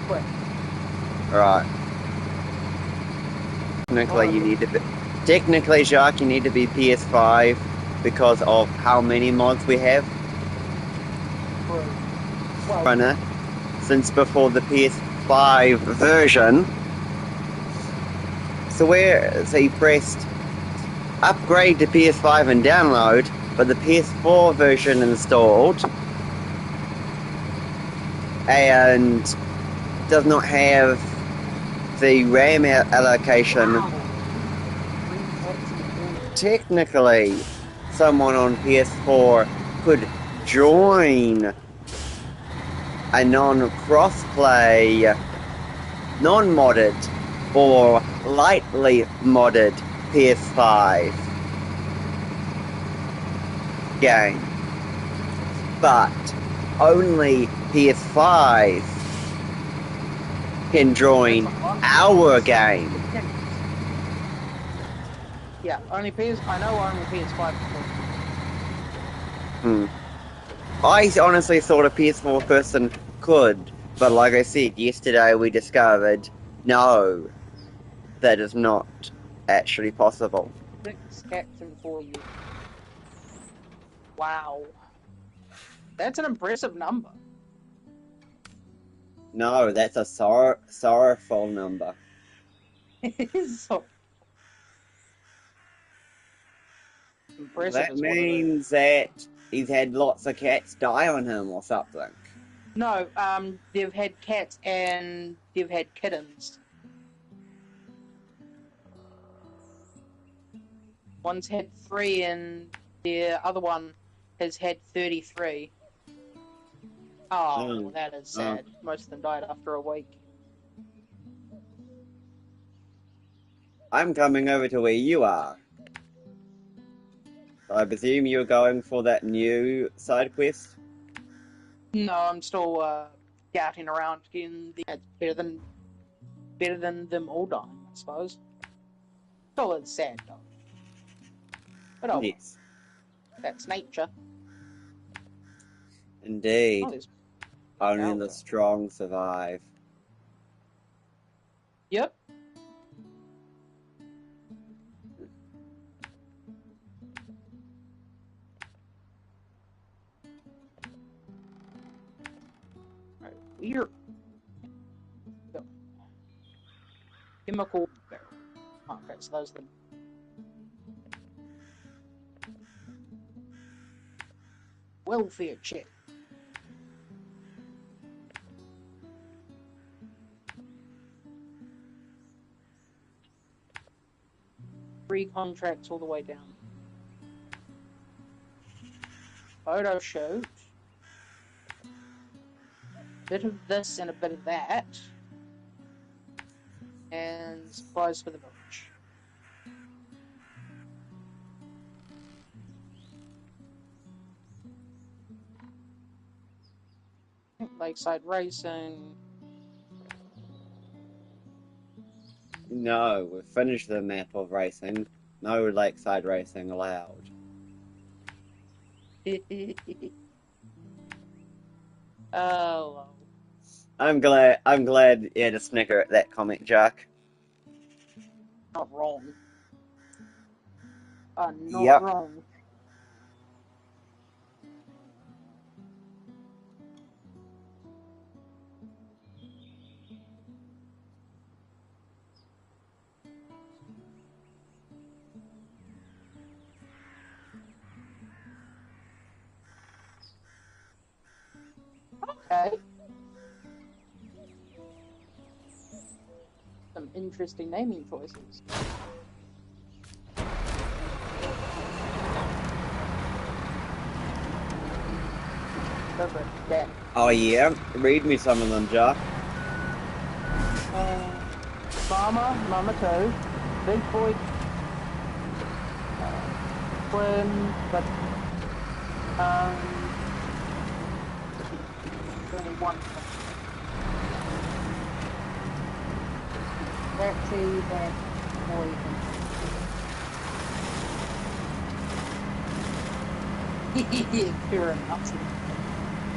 quick. Right. Technically, you need to be... Technically, Jacques, you need to be PS5 because of how many mods we have. Well, Since before the PS5 version. So you pressed upgrade to PS5 and download, but the PS4 version installed and does not have the RAM allocation. Technically, someone on PS4 could join a non-crossplay, non-modded, or lightly modded PS5 game. But only PS5 can join our game. Yeah, only PS. I know only PS5. I honestly thought a PS4 person could, but like I said, yesterday we discovered, no, that is not actually possible. 6 captain for you. Wow. That's an impressive number. No, that's a sorrowful number. So impressive That is what it is. means that he's had lots of cats die on him or something. No, they've had cats and they've had kittens. One's had 3 and the other one has had 33. Oh, that is sad. Most of them died after a week. I'm coming over to where you are. I presume you're going for that new side quest? No, I'm still scouting around, getting the better than them all dying, I suppose. Still, it's sad though. But oh, Yes. that's nature. Indeed. Oh, there's Only the strong survive. Yep. Right, we're chemical barrel. Okay, so those are the welfare check. Three contracts all the way down. Photo shoot. Bit of this and a bit of that. And supplies for the village. Lakeside racing. No, we've finished the map of racing. No lakeside racing allowed. Oh. I'm glad you had a snicker at that comment, Jacques. Not wrong. Not Yep. wrong. Okay. Some interesting naming choices. Yeah. Oh yeah? Read me some of them, Jacques. Mama 2, Big Boy, Twin, but, only one. Betsy, that poison. Pure and nuts.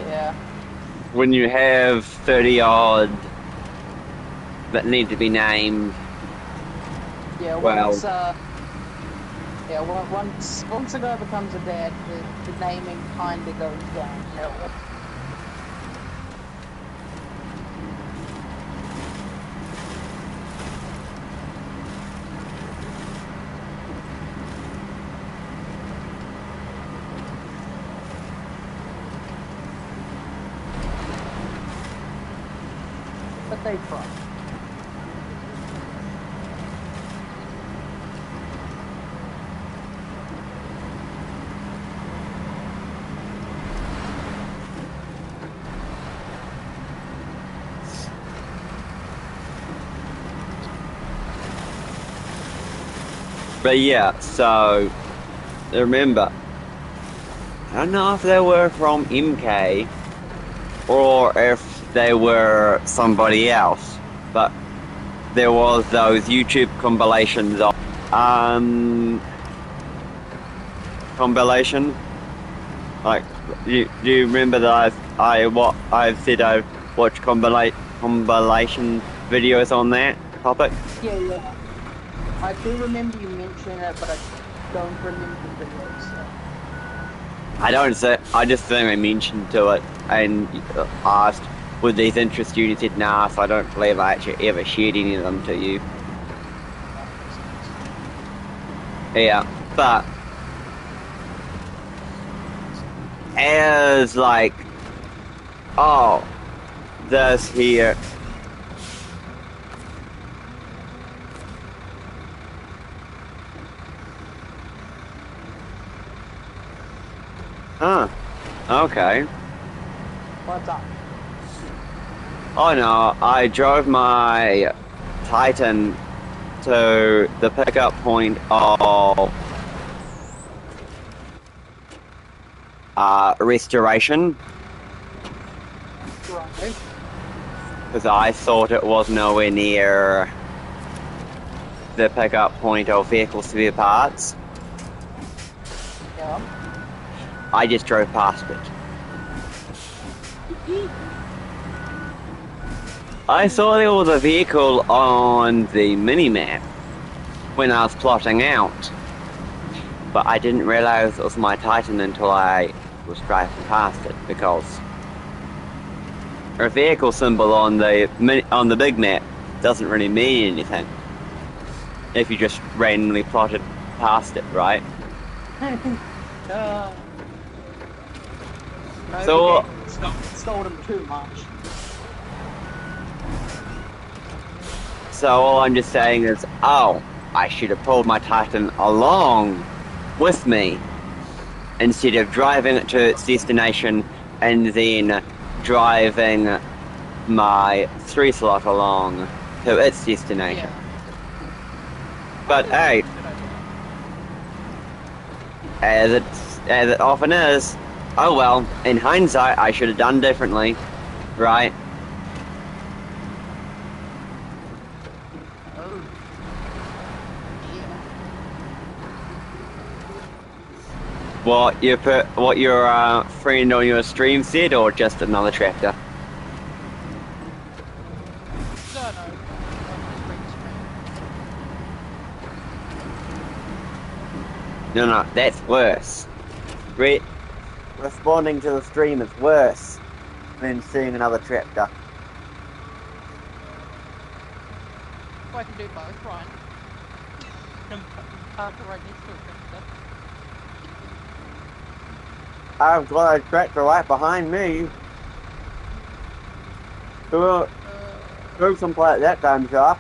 Yeah. When you have 30 odd that need to be named. Yeah, Well, once a guy becomes a dad, the naming kind of goes downhill. But they try. but yeah, so remember, I don't know if they were from MK or if they were somebody else, but there was those YouTube compilations of compilation. Like, do you remember that I've said I've watched compilation videos on that topic? Yeah. I do remember you mentioning it, but I don't remember the videos. So. I just think I mentioned to it and asked, would these interest you? And he said, nah, so I don't believe I actually ever shared any of them to you. Yeah, but as like, oh, this here. Huh, okay. What's up? Oh no, I drove my Titan to the pickup point of restoration Right. because I thought it was nowhere near the pickup point of vehicle spare parts. Yeah. I just drove past it. I saw there was a vehicle on the mini-map when I was plotting out, but I didn't realise it was my Titan until I was driving past it, because a vehicle symbol on the big map doesn't really mean anything if you just randomly plotted past it, right? So Stole them too much. So all I'm just saying is, oh, I should have pulled my Titan along with me instead of driving it to its destination and then driving my 3-slot along to its destination. Yeah. But hey, as it often is, oh well, in hindsight I should have done differently, right? Oh. Yeah. What your friend on your stream said, or just another tractor? No, that's worse. Responding to the stream is worse than seeing another tractor. I can do both, right? Park right next to a tractor. I've got a tractor right behind me. Do something like that time, Jacques.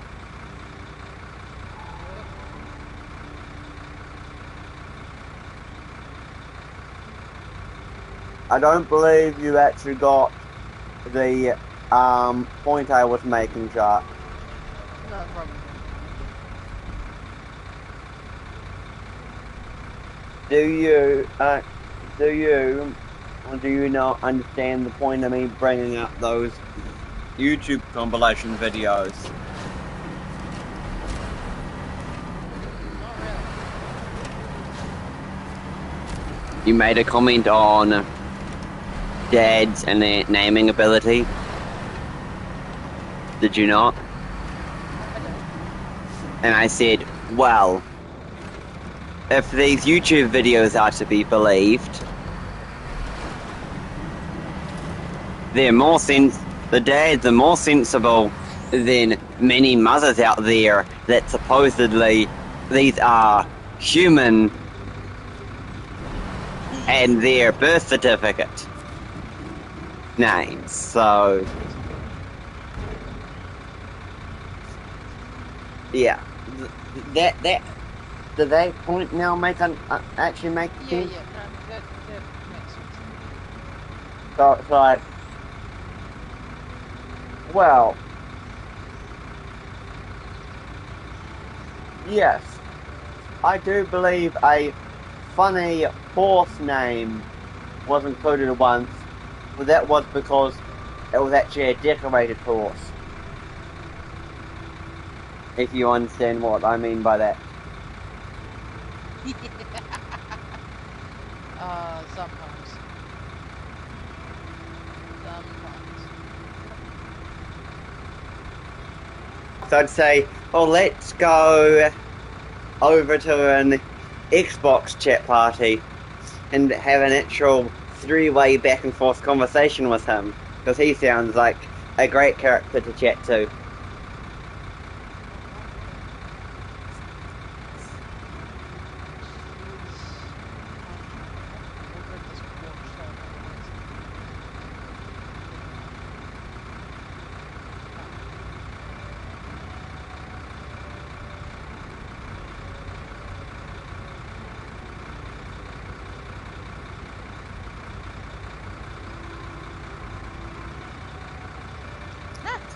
I don't believe you actually got the point I was making, Jacques. No problem. Do you not understand the point of me bringing up those YouTube compilation videos? Not really. You made a comment on dads and their naming ability. Did you not? And I said, well, if these YouTube videos are to be believed, the dads are more sensible than many mothers out there that supposedly these are human and their birth certificate names. So, yeah, that does that point now actually make Yeah, sense? yeah, no, that makes sense. So it's like, well, yes, I do believe a funny horse name was included once, but that was because it was actually a decorated horse. If you understand what I mean by that. Sometimes. Sometimes. So I'd say, well, let's go over to an Xbox chat party and have an actual three-way back and forth conversation with him, because he sounds like a great character to chat to.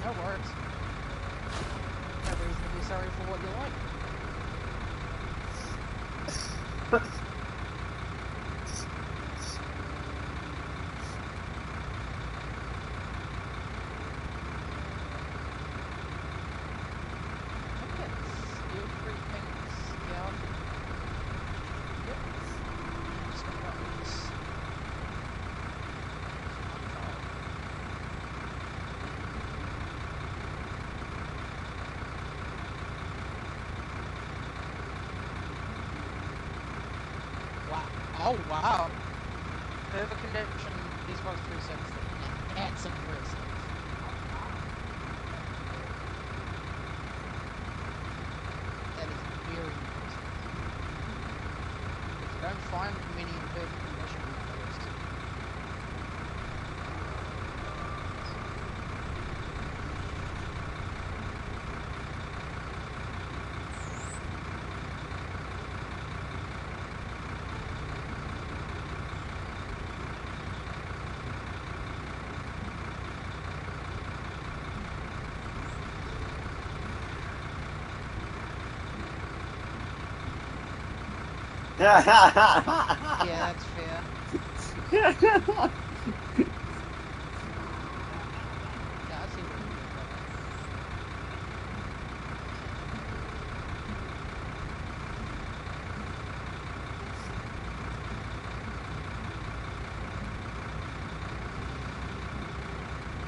No worries. No reason to be sorry for what you like. I think it's everything scouted. Yep. Just gonna run this. Wow. Oh, wow. Perfect condition, Xbox 360. Now, that's impressive. That is very impressive. Because you don't find many in perfect condition nowadays. Yeah, that's fair. Yeah, I see where you're going.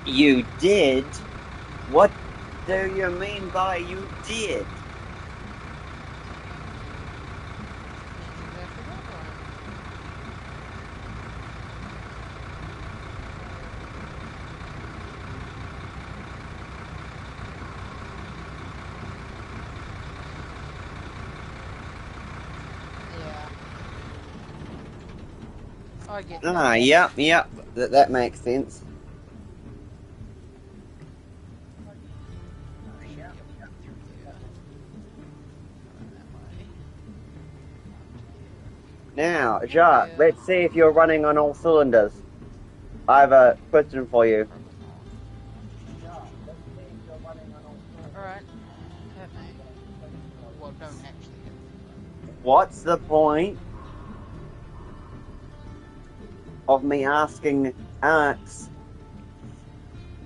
You did? What do you mean by you did? Means exactly what, Brian? Yeah. I get that. Yep. That makes sense. Should be able to get through there. Going that way. Now, Oh Jacques, yeah. let's see if you're running on all cylinders. I have a question for you. Alright. Hit me. Well, don't actually hit me. What's the point of me asking Alex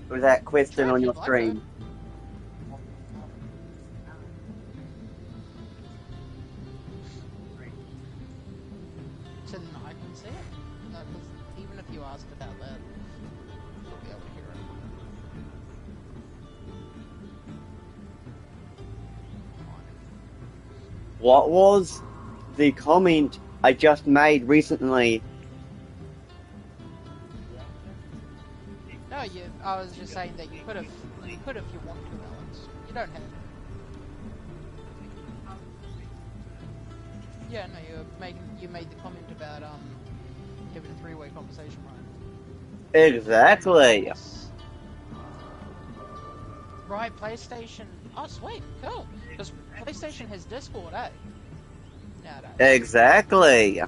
that question Try on if your you'd like to. stream? I can see it. No, because even if you asked it out loud, you'll be able to hear it. What was the comment I just made recently? No, I was just saying that you could if you want to, Alex. You don't have to. Yeah, no, you made the comment about having a three-way conversation, right? Exactly. Right, PlayStation. Oh, sweet, cool. Because PlayStation has Discord, eh? Nowadays. Exactly.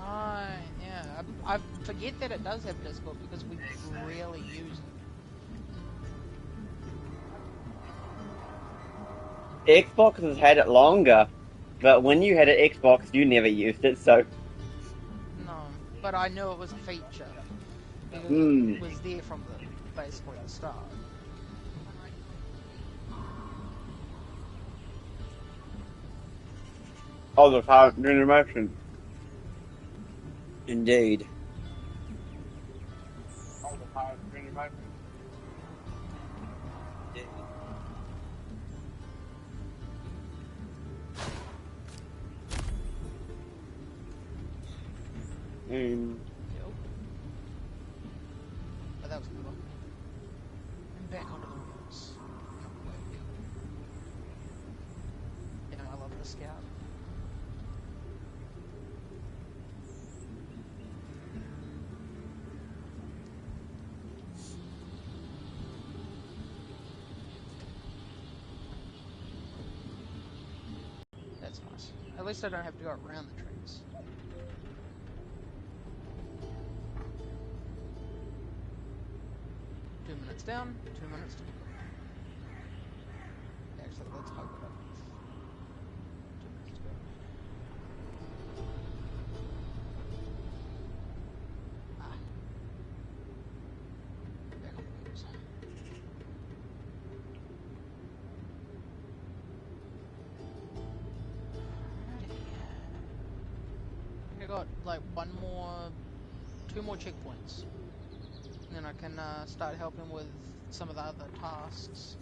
Right, yeah. I forget that it does have Discord because we rarely use it. Xbox has had it longer, but when you had an Xbox, you never used it, so. No, but I knew it was a feature because it was there from basically the start. Oh, the current generation. Indeed. Oh, the current generation. Yep. But that was a good one. And back onto the wheels. Quick. You know, I love the Scout. That's nice. At least I don't have to go around the trees. Two minutes down, 2 minutes to go. Actually, let's hope it up. 2 minutes to go. Ah. Back on the wheels. I got like two more checkpoints. And then I can start helping with some of the other tasks.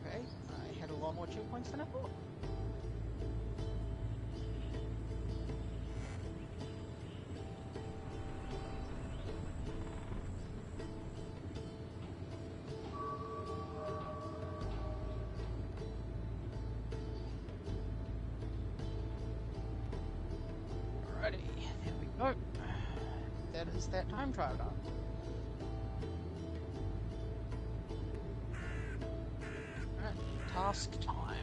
Okay, I had a lot more checkpoints than I thought. Alrighty, there we go. That is that time trial done. Alright, task time.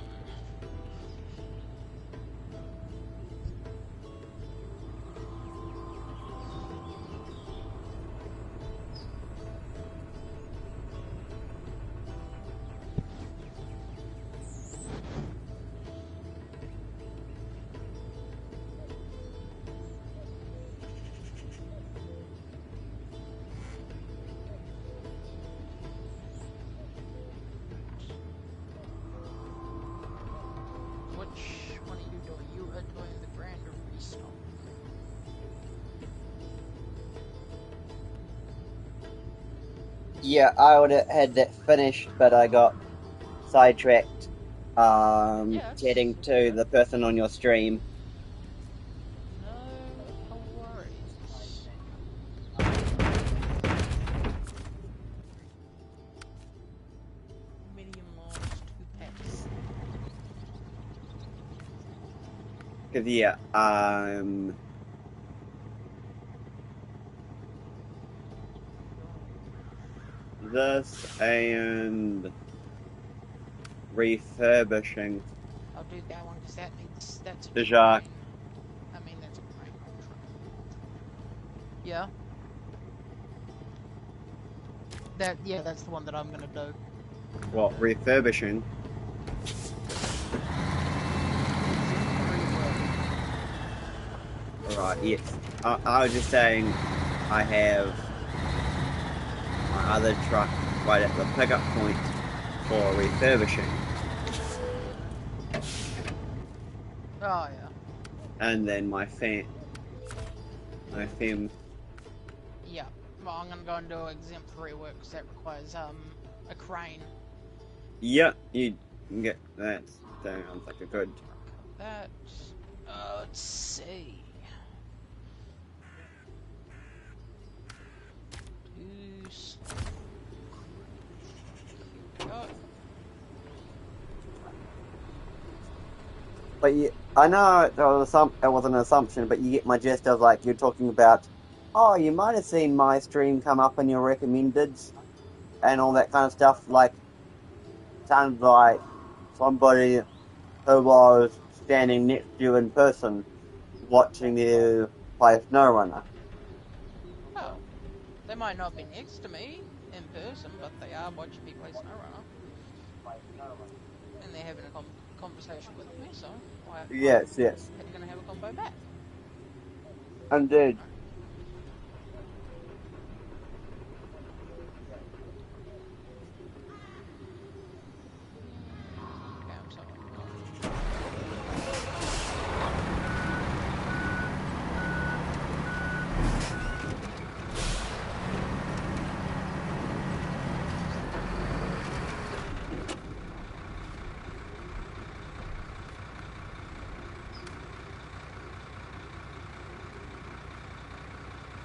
Which one are you doing? You are doing the grand restock. Yeah, I would have had that finished, but I got sidetracked chatting to the person on your stream. No worries. Medium large 2 packs. Cause yeah, this and refurbishing. I'll do that one because that's The Jacques. I mean, that's a great ultra. Yeah. That's the one that I'm gonna do. What, refurbishing? Right, yes. I was just saying I have my other truck right at the pickup point for refurbishing. Oh, yeah. And then my fam. Yeah. Well, I'm gonna go and do exemplary work because that requires a crane. Yeah, you can get that. Sounds like a good. That. Let's see. Use. Here we go. But I know it was an assumption, but you get my gist of like you're talking about. Oh, you might have seen my stream come up in your recommended and all that kind of stuff. Like, sounds like somebody who was standing next to you in person, watching you play Snowrunner. Oh, they might not be next to me in person, but they are watching me play Snowrunner, and they're having a conversation with me. So I'm Yes, yes, gonna have a combo back. indeed. Okay, I'm sorry.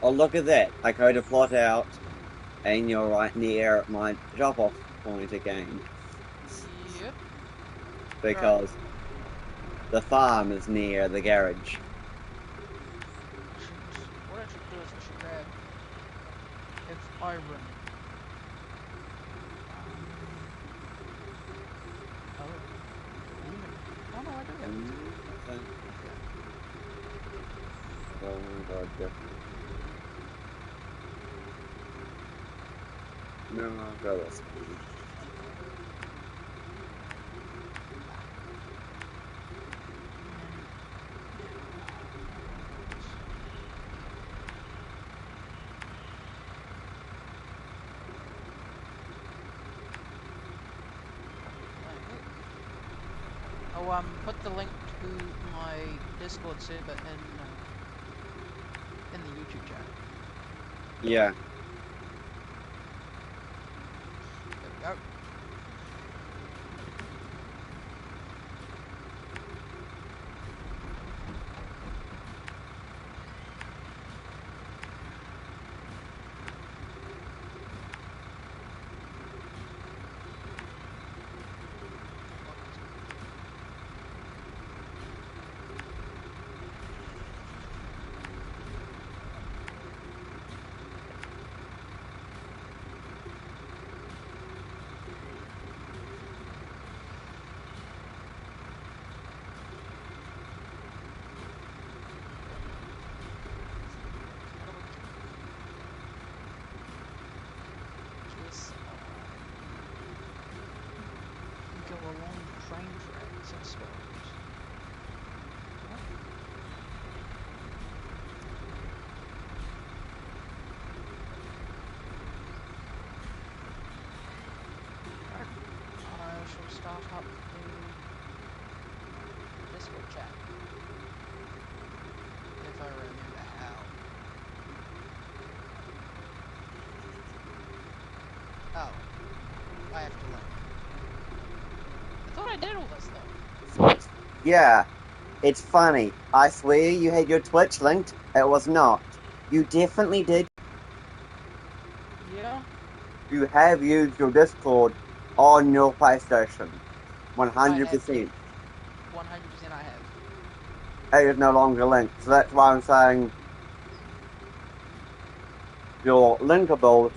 Oh, look at that. I go to plot out, and you're right near my drop-off point again. Yep. Right. Because the farm is near the garage. What I should do is I should grab if iron. Oh, do I even? Oh no, I do have it. Oh my god, no, I'll go this way. I'll put the link to my Discord server in the YouTube chat. Yeah. There we go. Go along the train tracks, I suppose. I shall start up the Discord chat. If I remember how. Oh. I have to link. I thought I did all this though. Yeah. It's funny. I swear you had your Twitch linked. It was not. You definitely did. Yeah. You have used your Discord on your PlayStation. I have 100%. 100% I have. It is no longer linked. So that's why I'm saying your linkables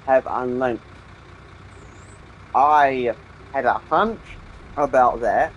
have unlinked. I had a hunch about that.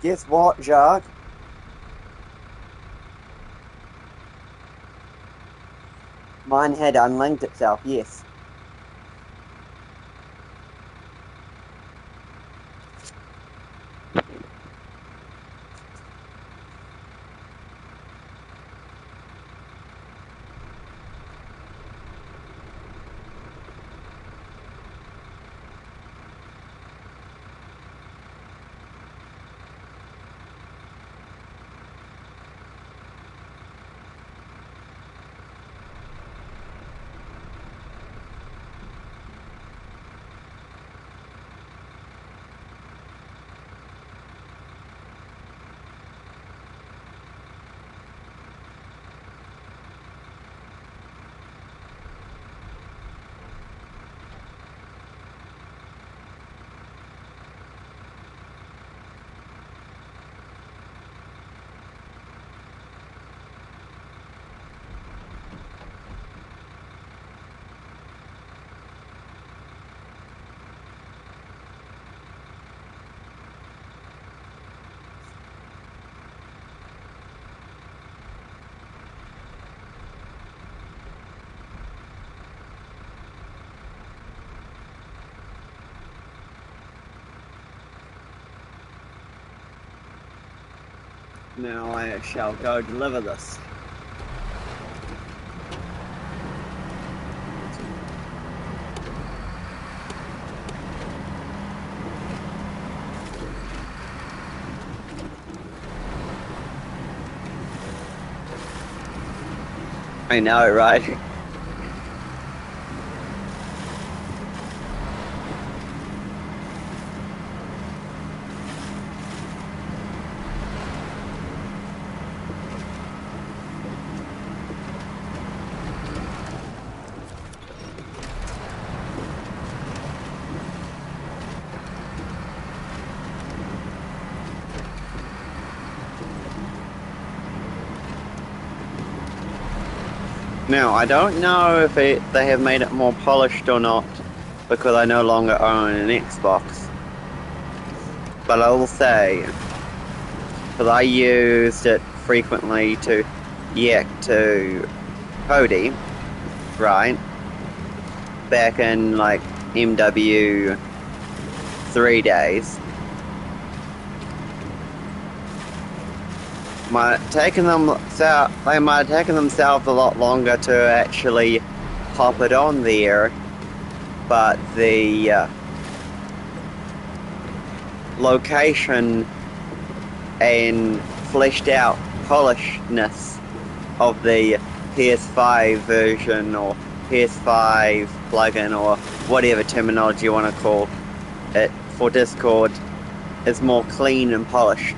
Guess what, Jacques? Mine had unlinked itself, yes. Now I shall go deliver this. I know, right? Now, I don't know if they have made it more polished or not, because I no longer own an Xbox. But I will say, because I used it frequently to yak to Cody, right? Back in like MW 3 days. They might have taken themselves a lot longer to actually pop it on there, but the location and fleshed out polishedness of the PS5 version or PS5 plugin or whatever terminology you want to call it for Discord is more clean and polished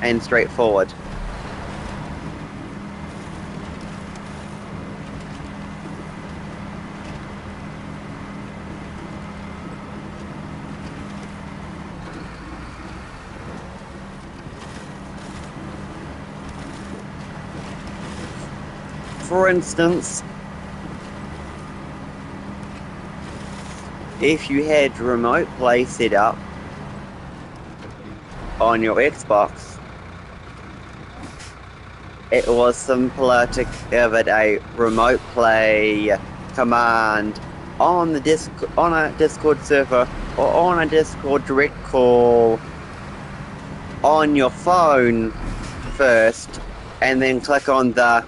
and straightforward. For instance, if you had remote play set up on your Xbox, it was simpler to give it a remote play command on a Discord server or on a Discord direct call on your phone first, and then click on the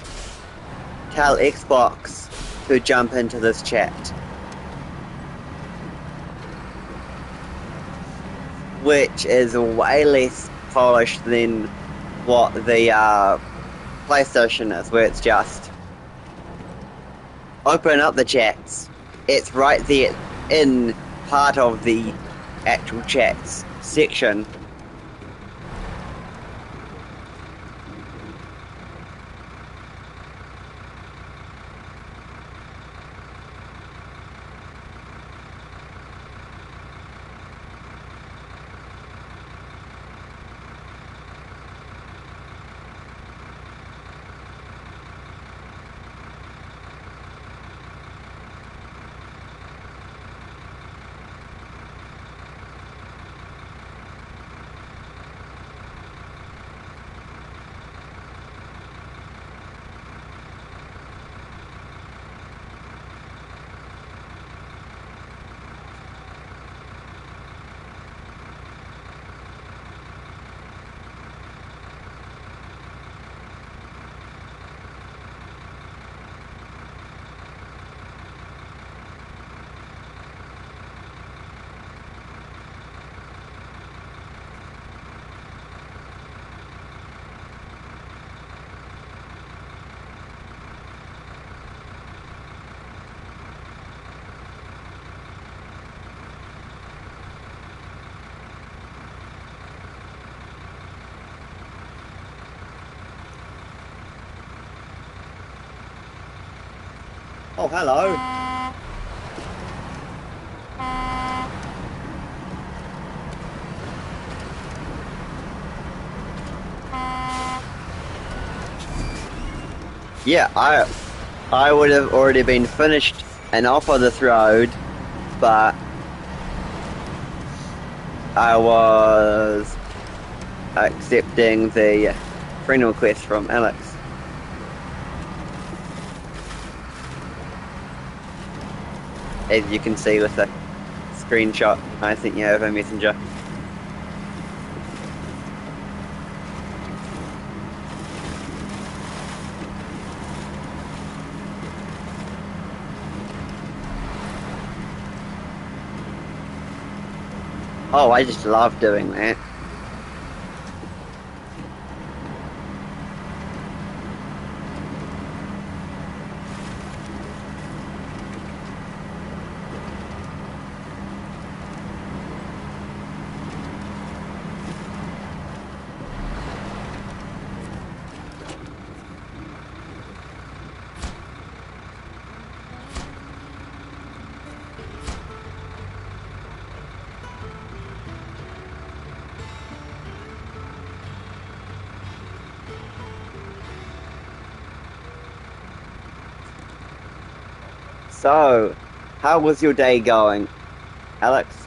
tell Xbox to jump into this chat, which is way less polished than what the PlayStation is, where it's just open up the chats. It's right there in part of the actual chats section. Oh, hello. Yeah, I would have already been finished and off of this road, but I was accepting the friend request from Alex. As you can see with the screenshot I sent you over Messenger. Oh, I just love doing that. So, how was your day going, Alex?